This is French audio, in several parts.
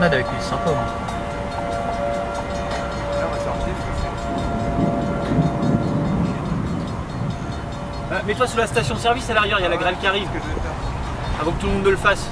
tornade avec lui, c'est sympa. Mets-toi sous la station-service à l'arrière, il y a la grêle qui arrive. Avant que tout le monde ne le fasse.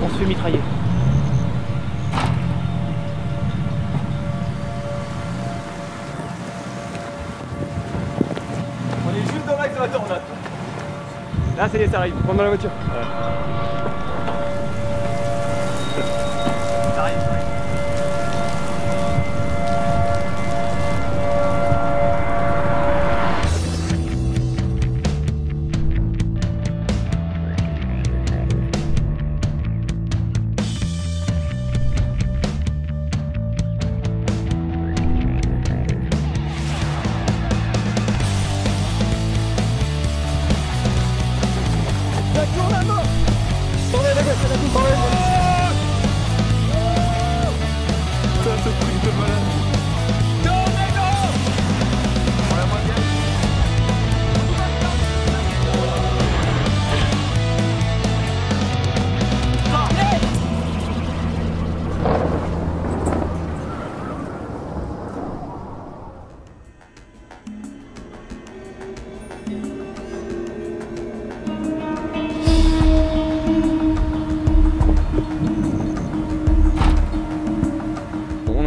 On se fait mitrailler. On est juste dans l'axe de la tornade. Là, ça y est, ça arrive. Prends dans la voiture. Ouais. Ça arrive.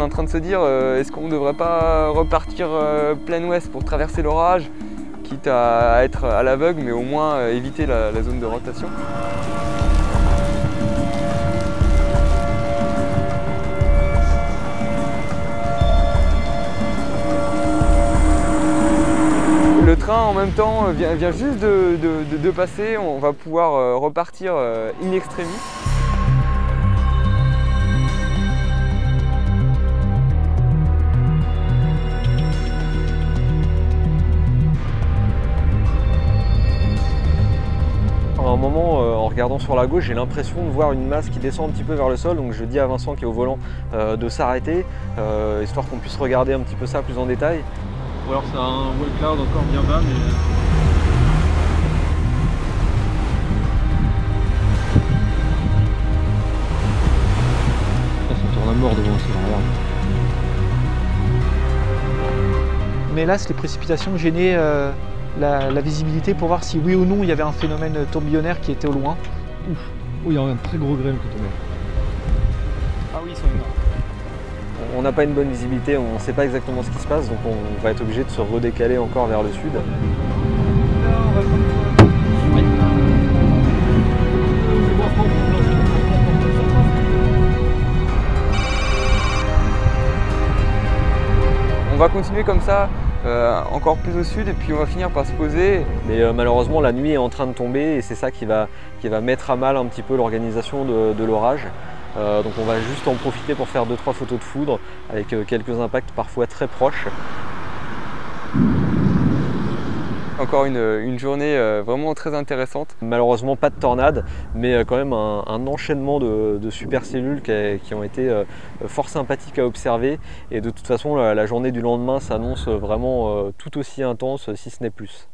En train de se dire est-ce qu'on ne devrait pas repartir plein ouest pour traverser l'orage, quitte à être à l'aveugle, mais au moins éviter la zone de rotation. Le train en même temps vient juste de passer, on va pouvoir repartir in extremis. À un moment, en regardant sur la gauche, j'ai l'impression de voir une masse qui descend un petit peu vers le sol, donc je dis à Vincent qui est au volant de s'arrêter, histoire qu'on puisse regarder un petit peu ça plus en détail. Ou alors c'est un wall cloud encore bien bas, mais... Ça tourne à mort devant aussi, regarde. Mais là, les précipitations gênaient la visibilité pour voir si oui ou non il y avait un phénomène tourbillonnaire qui était au loin. Ouf. Oh, il y a un très gros grêle qui tombait. Ah oui, ils sont énormes. On n'a pas une bonne visibilité, on ne sait pas exactement ce qui se passe, donc on va être obligé de se redécaler encore vers le sud. On va continuer comme ça, encore plus au sud, et puis on va finir par se poser. Mais malheureusement la nuit est en train de tomber et c'est ça qui va mettre à mal un petit peu l'organisation de l'orage. Donc on va juste en profiter pour faire 2-3 photos de foudre avec quelques impacts parfois très proches. Encore une journée vraiment très intéressante. Malheureusement pas de tornade, mais quand même un enchaînement de supercellules qui ont été fort sympathiques à observer. Et de toute façon la journée du lendemain s'annonce vraiment tout aussi intense, si ce n'est plus.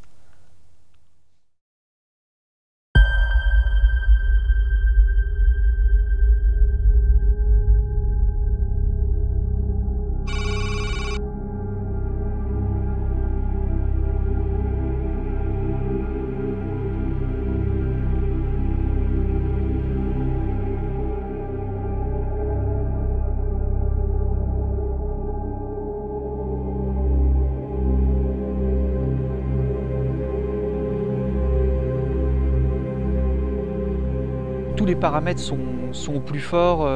Tous les paramètres sont au plus fort,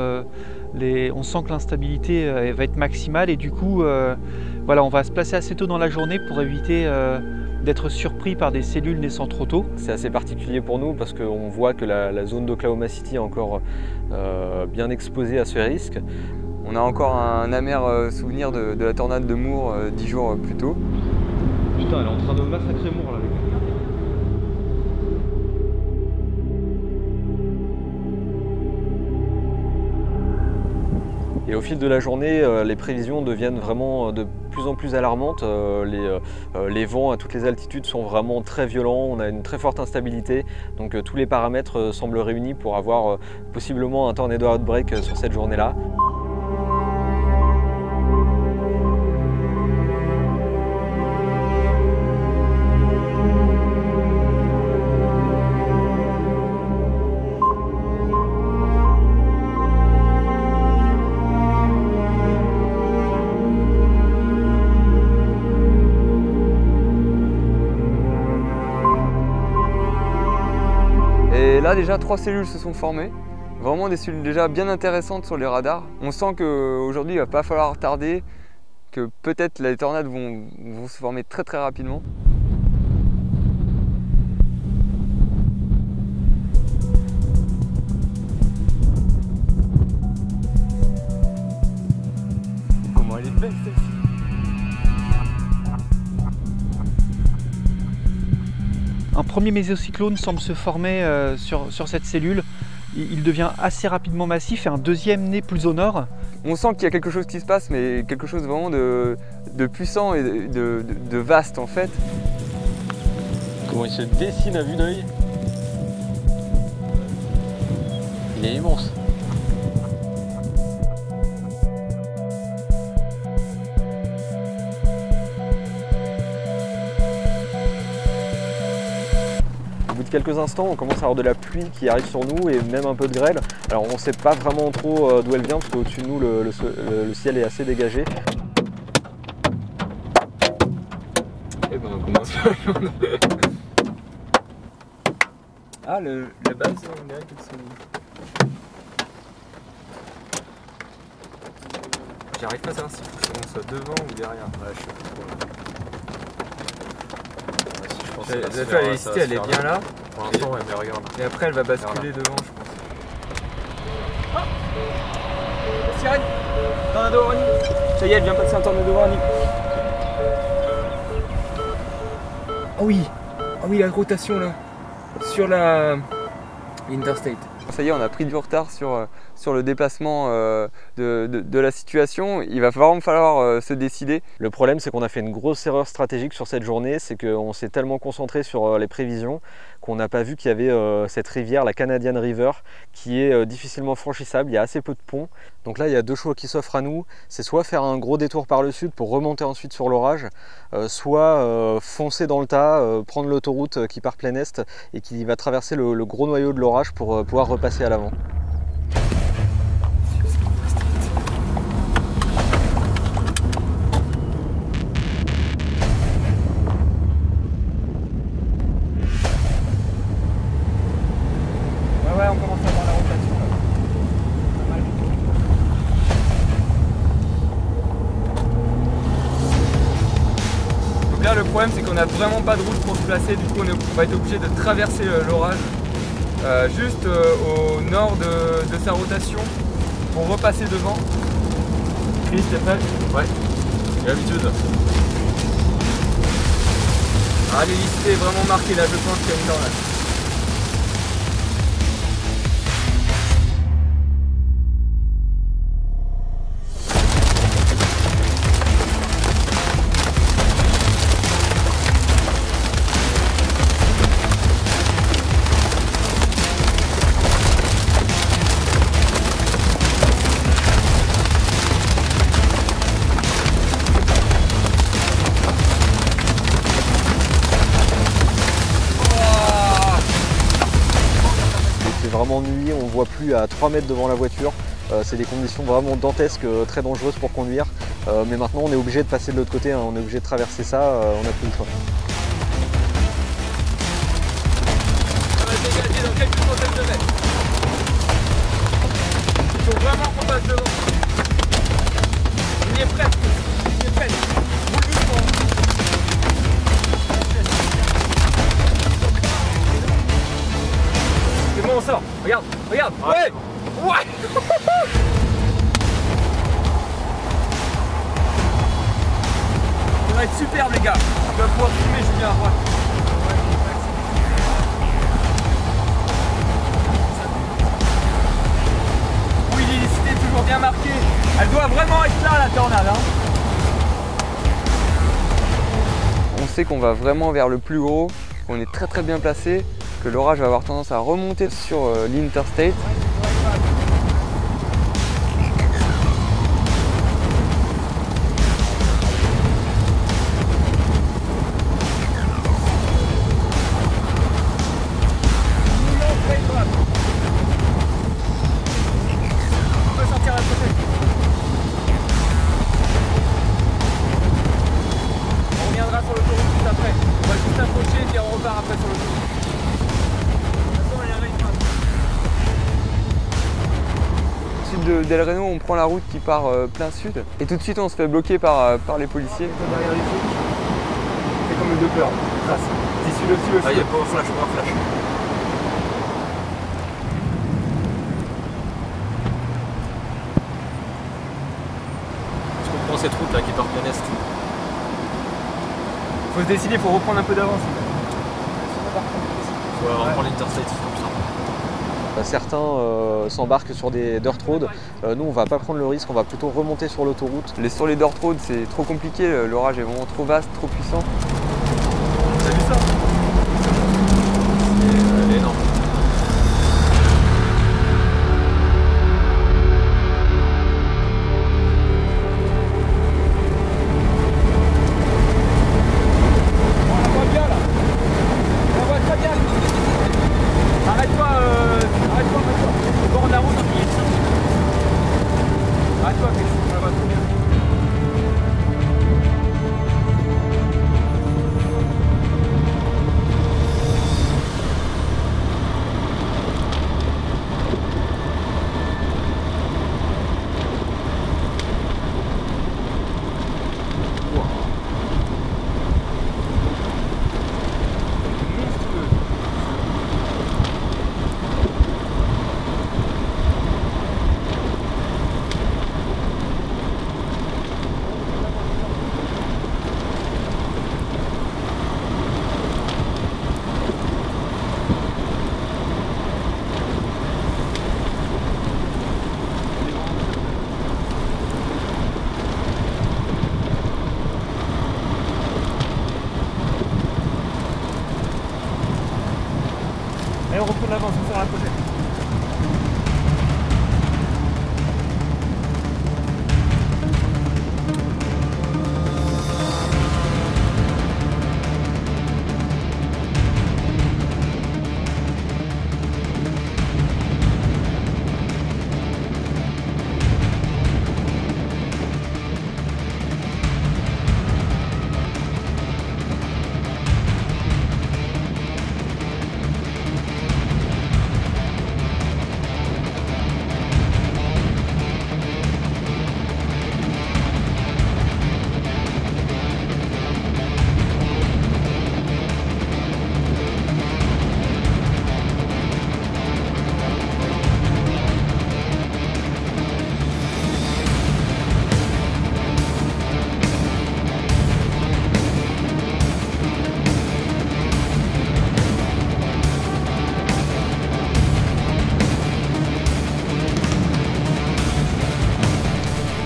on sent que l'instabilité va être maximale et du coup voilà, on va se placer assez tôt dans la journée pour éviter d'être surpris par des cellules naissant trop tôt. C'est assez particulier pour nous parce qu'on voit que la zone d'Oklahoma City est encore bien exposée à ce risque. On a encore un amer souvenir de la tornade de Moore 10 jours plus tôt. Putain, elle est en train de massacrer Moore là, les gars. Et au fil de la journée, les prévisions deviennent vraiment de plus en plus alarmantes. Les vents à toutes les altitudes sont vraiment très violents, on a une très forte instabilité. Donc tous les paramètres semblent réunis pour avoir possiblement un tornado outbreak sur cette journée-là. Et là déjà 3 cellules se sont formées, vraiment des cellules déjà bien intéressantes sur les radars. On sent qu'aujourd'hui il ne va pas falloir tarder, que peut-être les tornades vont se former très rapidement. Comment elle est belle celle-ci! Un premier mésocyclone semble se former sur cette cellule. Il devient assez rapidement massif et un deuxième naît plus au nord. On sent qu'il y a quelque chose qui se passe, mais quelque chose vraiment de puissant et de vaste en fait. Comment il se dessine à vue d'œil. Il est immense. Au bout de quelques instants, on commence à avoir de la pluie qui arrive sur nous et même un peu de grêle. Alors on ne sait pas vraiment trop d'où elle vient parce qu'au-dessus de nous, le ciel est assez dégagé. Et ben on commence. Ah, la base, on dirait qu'elles sont. J'arrive pas à savoir si on soit devant ou derrière. Ouais, je suis La hélicité elle est bien là. Pour l'instant, ouais, mais regarde. Et après elle va basculer devant, je pense. Sirène, tornado warning. Ça y est, elle vient passer un tornado warning. Oh oui, la rotation là. Sur la Interstate. Ça y est, on a pris du retard sur le déplacement de la situation. Il va vraiment falloir se décider. Le problème, c'est qu'on a fait une grosse erreur stratégique sur cette journée. C'est qu'on s'est tellement concentré sur les prévisions qu'on n'a pas vu qu'il y avait cette rivière, la Canadian River, qui est difficilement franchissable. Il y a assez peu de ponts. Donc là, il y a deux choix qui s'offrent à nous. C'est soit faire un gros détour par le sud pour remonter ensuite sur l'orage, soit foncer dans le tas, prendre l'autoroute qui part plein est et qui va traverser le gros noyau de l'orage pour pouvoir repasser à l'avant. Ouais, on commence à avoir la rotation là. Pas mal. Donc là le problème c'est qu'on n'a vraiment pas de route pour se placer, du coup on va être obligé de traverser l'orage juste au nord de sa rotation pour repasser devant. Chris, t'es prêt? Ouais, j'ai l'habitude. Ah, l'hélicité est vraiment marquée là, je pense qu'il y a une tornade. Vraiment nuit, on ne voit plus à 3 mètres devant la voiture. C'est des conditions vraiment dantesques, très dangereuses pour conduire. Mais maintenant on est obligé de passer de l'autre côté, hein. On est obligé de traverser ça, on n'a plus le choix. Ça va se dégager dans quelques centaines de mètres. Il faut vraiment qu'on passe devant. Il est presque. Il est presque. Roule doucement. C'est bon, on sort. Regarde, regarde. Ouais. Ouais. Ça va être superbe les gars. On va pouvoir filmer Julien à droite. Oui, l'hélicité est toujours bien marquée. Elle doit vraiment être là, la tornade. Hein. On sait qu'on va vraiment vers le plus gros, qu'on est très bien placé, que l'orage va avoir tendance à remonter sur l'Interstate. Del Reno, on prend la route qui part plein sud et tout de suite on se fait bloquer par les policiers. Derrière les flics, c'est comme le Doppler, trace. D'ici le fil. Ah, il y a pas flash, pas flash. Je comprends cette route là qui part bien est. Faut se décider, faut reprendre un peu d'avance. Faut reprendre l'Interstate, c'est comme ça. Certains s'embarquent sur des dirt roads. Nous, on va pas prendre le risque, on va plutôt remonter sur l'autoroute. Sur les dirt roads, c'est trop compliqué, l'orage est vraiment trop vaste, trop puissant. T'as vu ça? C'est énorme. Allez, on reprend l'avance, on sort la prochaine.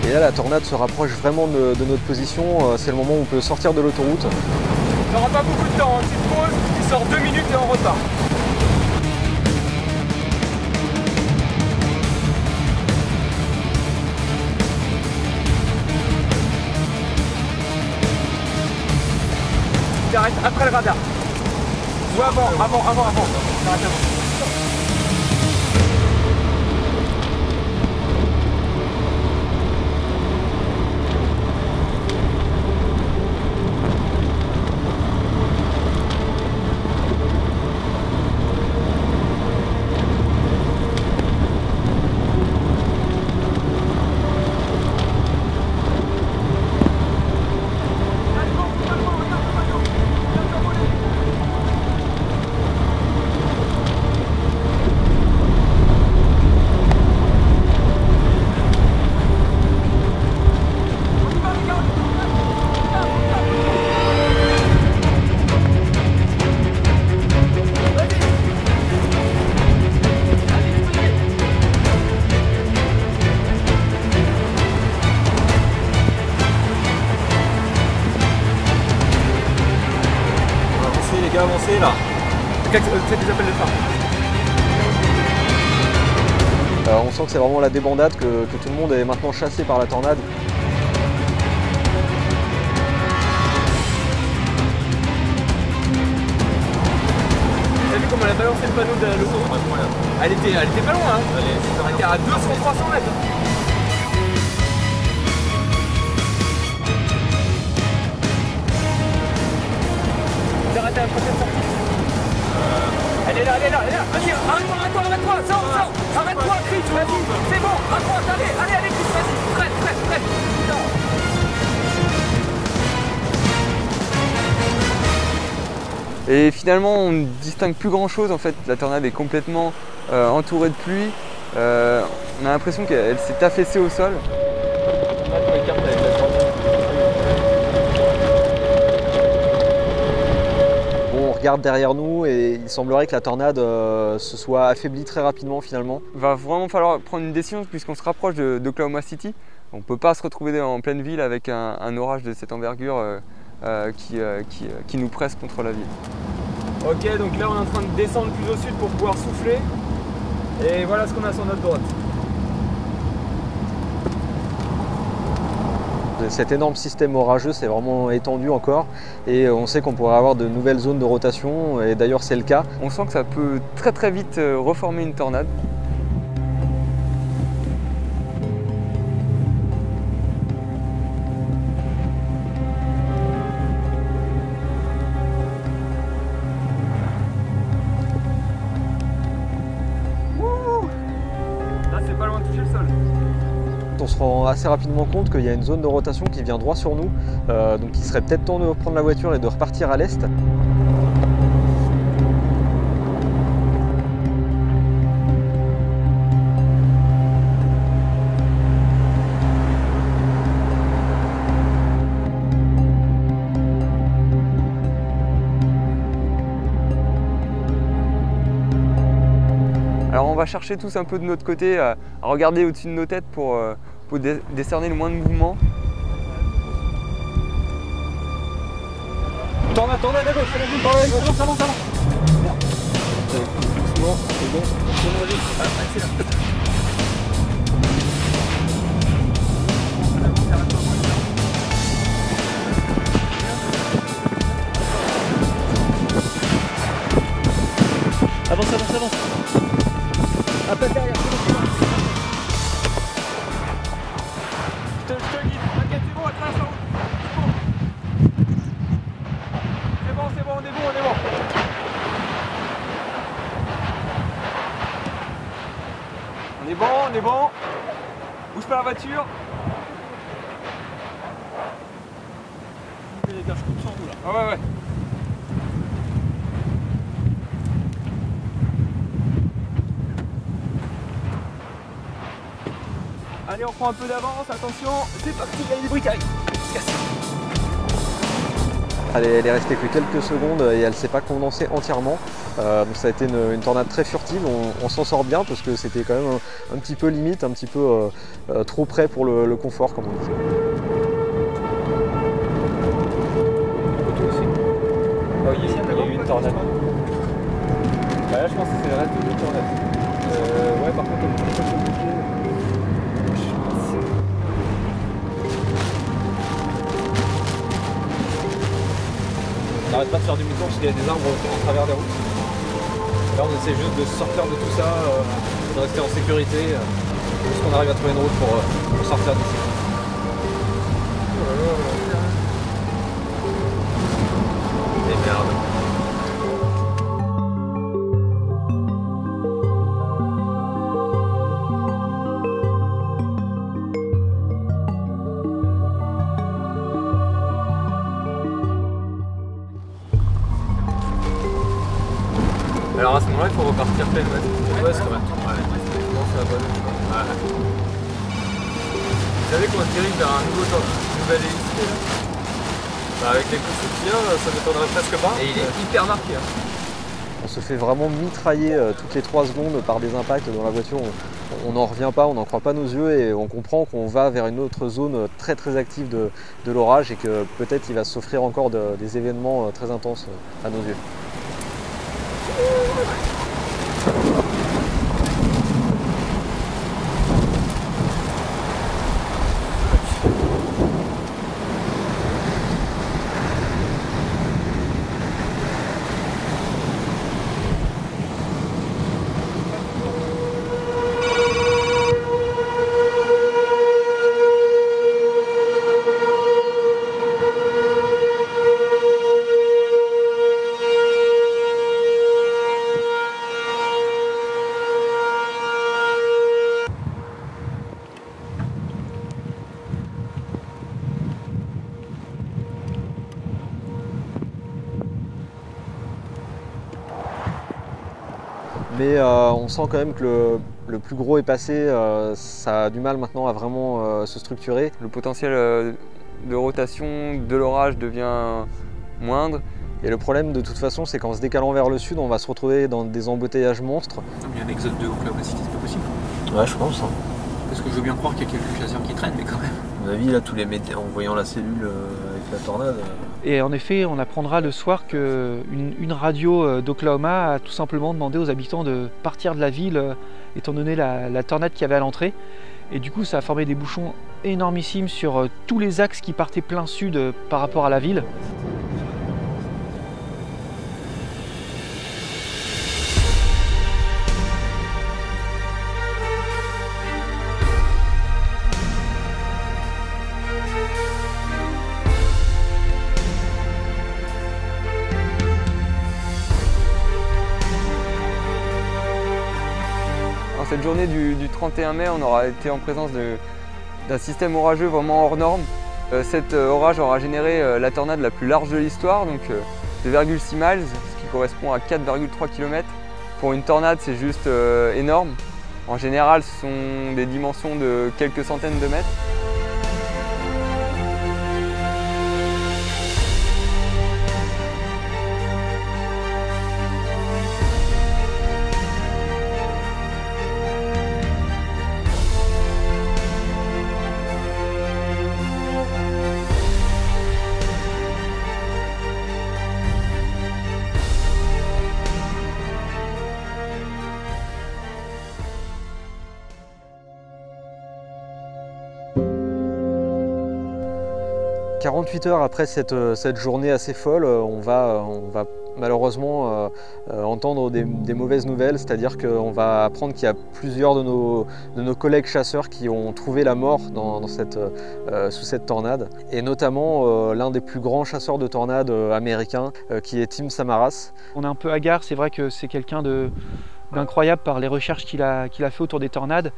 Et là, la tornade se rapproche vraiment de notre position. C'est le moment où on peut sortir de l'autoroute. On n'aura pas beaucoup de temps, petite pause, il sort 2 minutes et on repart. Il arrête après le radar. Ou avant. Il arrête avant. bien avancé là. Faites des appels de phare. On sent que c'est vraiment la débandade, que tout le monde est maintenant chassé par la tornade. T'as vu comment elle a balancé le panneau de l'autoroute? Elle était pas loin, hein. Elle était à 200-300 mètres. J'ai raté la prochaine sortie. Elle est là. Vas-y, arrête-toi, sors. Arrête-toi, Chris, vas-y. C'est bon, raccroche, allez, Chris, vas-y. Prête. Et finalement, on ne distingue plus grand chose en fait. La tornade est complètement entourée de pluie. On a l'impression qu'elle s'est affaissée au sol. Bon, on regarde derrière nous et il semblerait que la tornade se soit affaiblie très rapidement finalement. Il va vraiment falloir prendre une décision puisqu'on se rapproche d'Oklahoma City. On ne peut pas se retrouver en pleine ville avec un orage de cette envergure qui nous presse contre la ville. Ok, donc là on est en train de descendre plus au sud pour pouvoir souffler. Et voilà ce qu'on a sur notre droite. Cet énorme système orageux s'est vraiment étendu encore et on sait qu'on pourrait avoir de nouvelles zones de rotation et d'ailleurs c'est le cas. On sent que ça peut très vite reformer une tornade. On se rend assez rapidement compte qu'il y a une zone de rotation qui vient droit sur nous, donc il serait peut-être temps de reprendre la voiture et de repartir à l'est. Alors on va chercher tous un peu de notre côté, à regarder au-dessus de nos têtes pour décerner le moins de mouvement. Tornade à gauche, ça avance. Doucement, c'est bon. Accélère. Avance. Un peu derrière, Je te guide, t'inquiète, c'est bon, elle traverse la route. C'est bon, on est bon. On est bon. Bouge pas la voiture. Les gars, je coupe sans vous là. Ah ouais. Allez, on prend un peu d'avance, attention, c'est parti, il y a des briques qui arrivent. Elle est restée que quelques secondes et elle ne s'est pas condensée entièrement. Donc ça a été une tornade très furtive, on s'en sort bien parce que c'était quand même un petit peu limite, un petit peu trop près pour le confort comme on dit. Oh, il y a eu une tornade. Bah là je pense que c'est le reste de tornade. Ouais, par contre on peut pas compliqué. On n'arrête pas de faire demi-tour parce qu'il y a des arbres en travers des routes. Là on essaie juste de sortir de tout ça, de rester en sécurité, jusqu'on arrive à trouver une route pour sortir d'ici. Et merde. Alors à ce moment-là, il faut repartir plein ouest. Ouais, c'est vrai. Non, c'est la bonne. Vous savez qu'on se dirige vers un nouvel hélice là. Bah, avec les coups de soutien, ça m'étonnerait presque pas. Et il est hyper marqué. On se fait vraiment mitrailler toutes les 3 secondes par des impacts dans la voiture. On n'en revient pas, on n'en croit pas nos yeux et on comprend qu'on va vers une autre zone très active de l'orage et que peut-être il va s'offrir encore des événements très intenses à nos yeux. Mais on sent quand même que le plus gros est passé, ça a du mal maintenant à vraiment se structurer. Le potentiel de rotation de l'orage devient moindre. Et le problème de toute façon, c'est qu'en se décalant vers le sud, on va se retrouver dans des embouteillages monstres. Il y a un exode de Oklahoma City, c'est pas possible. Ouais, je pense. Hein. Parce que je veux bien croire qu'il y a quelques chasseurs qui traînent, mais quand même. À mon avis, là, tous les médias, en voyant la cellule avec la tornade. Et en effet, on apprendra le soir qu'une radio d'Oklahoma a tout simplement demandé aux habitants de partir de la ville, étant donné la tornade qu'il y avait à l'entrée. Et du coup, ça a formé des bouchons énormissimes sur tous les axes qui partaient plein sud par rapport à la ville. Cette journée du 31 mai, on aura été en présence d'un système orageux vraiment hors norme. Cet orage aura généré la tornade la plus large de l'histoire, donc 2,6 miles, ce qui correspond à 4,3 km. Pour une tornade, c'est juste énorme. En général, ce sont des dimensions de quelques centaines de mètres. « 48 heures après cette journée assez folle, on va malheureusement entendre des mauvaises nouvelles, c'est-à-dire qu'on va apprendre qu'il y a plusieurs de nos collègues chasseurs qui ont trouvé la mort sous cette tornade, et notamment l'un des plus grands chasseurs de tornades américains, qui est Tim Samaras. On est un peu hagard, c'est vrai que c'est quelqu'un d'incroyable par les recherches qu'il a fait autour des tornades.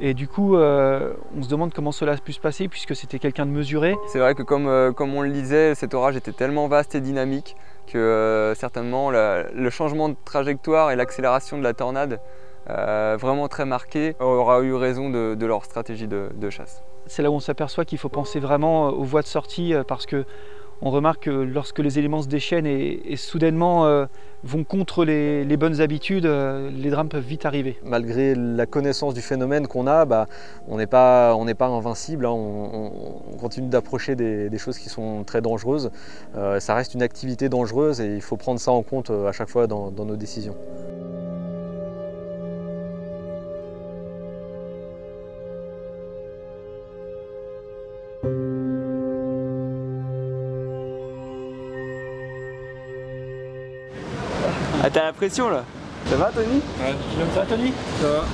Et du coup, on se demande comment cela a pu se passer puisque c'était quelqu'un de mesuré. C'est vrai que comme on le disait, cet orage était tellement vaste et dynamique que certainement le changement de trajectoire et l'accélération de la tornade, vraiment très marquée, aura eu raison de leur stratégie de chasse. C'est là où on s'aperçoit qu'il faut penser vraiment aux voies de sortie parce que on remarque que lorsque les éléments se déchaînent et soudainement vont contre les bonnes habitudes, les drames peuvent vite arriver. Malgré la connaissance du phénomène qu'on a, on n'est pas invincible, hein. On continue d'approcher des choses qui sont très dangereuses. Ça reste une activité dangereuse et il faut prendre ça en compte à chaque fois dans nos décisions. Ah, t'as la pression là? Ça va Tony? Ouais. Ça va Tony? Ça va.